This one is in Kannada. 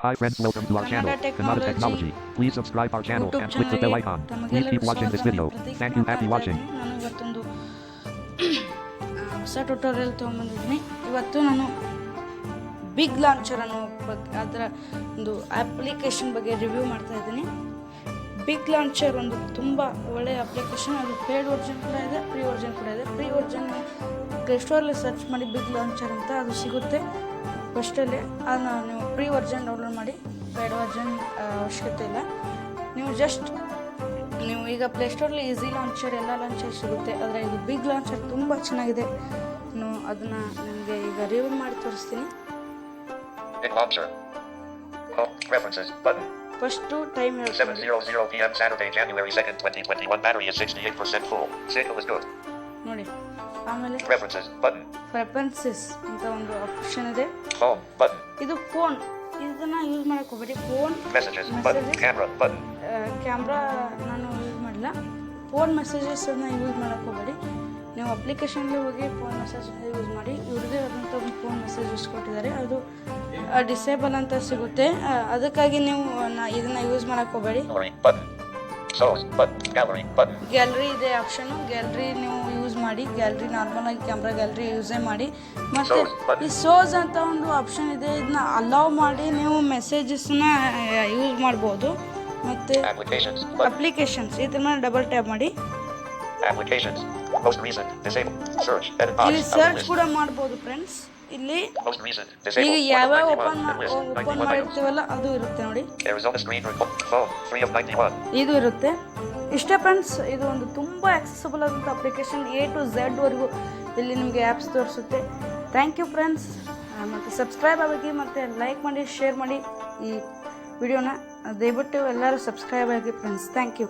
Hi friends, welcome to our channel, Kannada Technology. Please subscribe our channel and click the bell icon. Please keep watching this video. Thank you, happy watching. ನಾನು ಇವತ್ತೊಂದು ಹೊಸ ಟ್ಯುಟೋರಿಯಲ್ ತೊಗೊಂಬಂದಿದ್ದೀನಿ. ಇವತ್ತು ನಾನು ಬಿಗ್ ಲಾಂಚರ್ ಅನ್ನೋ ಅದರ ಒಂದು ಅಪ್ಲಿಕೇಶನ್ ಬಗ್ಗೆ ರಿವ್ಯೂ ಮಾಡ್ತಾ ಇದ್ದೀನಿ. ಬಿಗ್ ಲಾಂಚರ್ ಒಂದು ತುಂಬ ಒಳ್ಳೆಯ ಅಪ್ಲಿಕೇಶನ್. ಅದು ಪೇಡ್ ವರ್ಷನ್ ಕೂಡ ಇದೆ, ಫ್ರೀ ವರ್ಷನ್ ಕೂಡ ಇದೆ. ಫ್ರೀ ವರ್ಷನ್ ಪ್ಲೇಸ್ಟೋರಲ್ಲಿ ಸರ್ಚ್ ಮಾಡಿ ಬಿಗ್ ಲಾಂಚರ್ ಅಂತ ಅದು ಸಿಗುತ್ತೆ ಫಸ್ಟಲ್ಲಿ. ಅದನ್ನ ನೀವು ಫ್ರೀ ವರ್ಷನ್ ಡೌನ್ಲೋಡ್ ಮಾಡಿ, ಪೇಡ್ ವರ್ಷನ್ ಅವಶ್ಯಕತೆ ಇಲ್ಲ. ನೀವು ಈಗ ಪ್ಲೇಸ್ಟೋರಲ್ಲಿ ಈಸಿ ಲಾಂಚರ್ ಎಲ್ಲ ಲಾಂಚರ್ ಸಿಗುತ್ತೆ, ಆದರೆ ಇದು ಬಿಗ್ ಲಾಂಚರ್ ತುಂಬ ಚೆನ್ನಾಗಿದೆ. ನಾನು ಅದನ್ನು ನಿಮಗೆ ಈಗ ರಿವ್ಯೂ ಮಾಡಿ ತೋರಿಸ್ತೀನಿ. First time 7:00 p.m. Saturday, January 2nd, 2021. Battery is 68% full. Signal is good. ನೋಡಿ. ಆಮೇಲೆ ಪ್ರೆಫರೆನ್ಸಸ್ ಅಂತ ಒಂದು ಆಪ್ಷನ್ ಇದೆ. Home button. ಇದು ಫೋನ್, ಇದನ್ನ ಯೂಸ್ ಮಾಡಕ್ಕೆ ಹೋಗ್ಬೇಡಿ. Phone Messages button. Camera button. Camera ನಾನು ಯೂಸ್ ಮಾಡಿಲ್ಲ. ಫೋನ್ ಮೆಸೇಜಸನ್ನು ಯೂಸ್ ಮಾಡಕ್ಕೆ ಹೋಗ್ಬೇಡಿ. ನೀವು ಅಪ್ಲಿಕೇಶನ್ಗೆ ಹೋಗಿ ಫೋನ್ ಮೆಸೇಜ್ ಯೂಸ್ ಮಾಡಿ. ಇವ್ರದ್ದೇ ಆದಂಥ ಒಂದು ಫೋನ್ ಮೆಸೇಜಸ್ ಕೊಟ್ಟಿದ್ದಾರೆ, ಅದು ಡಿಸೇಬಲ್ ಅಂತ ಸಿಗುತ್ತೆ. ಅದಕ್ಕಾಗಿ ನೀವು ಇದನ್ನು ಯೂಸ್ ಮಾಡಕ್ಕೆ ಹೋಗಬೇಡಿ. ಗ್ಯಾಲರಿ ಇದೆ ಆಪ್ಷನು, ಗ್ಯಾಲರಿ ನೀವು ಯೂಸ್ ಮಾಡಿ. ಗ್ಯಾಲರಿ ನಾರ್ಮಲಾಗಿ ಕ್ಯಾಮ್ರಾ ಗ್ಯಾಲರಿ ಯೂಸೇ ಮಾಡಿ. ಮತ್ತು ಈ ಸೋಸ್ ಅಂತ ಒಂದು ಆಪ್ಷನ್ ಇದೆ, ಇದನ್ನ ಅಲೌ ಮಾಡಿ ನೀವು ಮೆಸೇಜಸ್ನ ಯೂಸ್ ಮಾಡ್ಬೋದು. ಮತ್ತು ಅಪ್ಲಿಕೇಶನ್ಸ್ ಇದ್ರ ಮೇಲೆ ಡಬಲ್ ಟ್ಯಾಪ್ ಮಾಡಿ ಇಲ್ಲಿ ಸರ್ಚ್ ಕೂಡ ಮಾಡ್ಬೋದು ಫ್ರೆಂಡ್ಸ್. ಇಲ್ಲಿ ಈಗ ಯಾವ್ಯಾವ ಓಪನ್ ಮಾಡಿರ್ತೀವಲ್ಲ ಅದು ಇರುತ್ತೆ ನೋಡಿ, ಇದು ಇರುತ್ತೆ. ಇಷ್ಟೇ ಫ್ರೆಂಡ್ಸ್, ಇದು ಒಂದು ತುಂಬ ಆಕ್ಸೆಸಿಬಲ್ ಆದಂಥ ಅಪ್ಲಿಕೇಶನ್. A to Z ವರೆಗೂ ಇಲ್ಲಿ ನಿಮಗೆ ಆ್ಯಪ್ಸ್ ತೋರಿಸುತ್ತೆ. Thank you friends. ಮತ್ತು ಸಬ್ಸ್ಕ್ರೈಬ್ ಆಗಿ ಮತ್ತು ಲೈಕ್ ಮಾಡಿ, ಶೇರ್ ಮಾಡಿ ಈ ವಿಡಿಯೋನ. ದಯವಿಟ್ಟು ಎಲ್ಲರೂ ಸಬ್ಸ್ಕ್ರೈಬ್ ಆಗಿ ಫ್ರೆಂಡ್ಸ್. Thank you.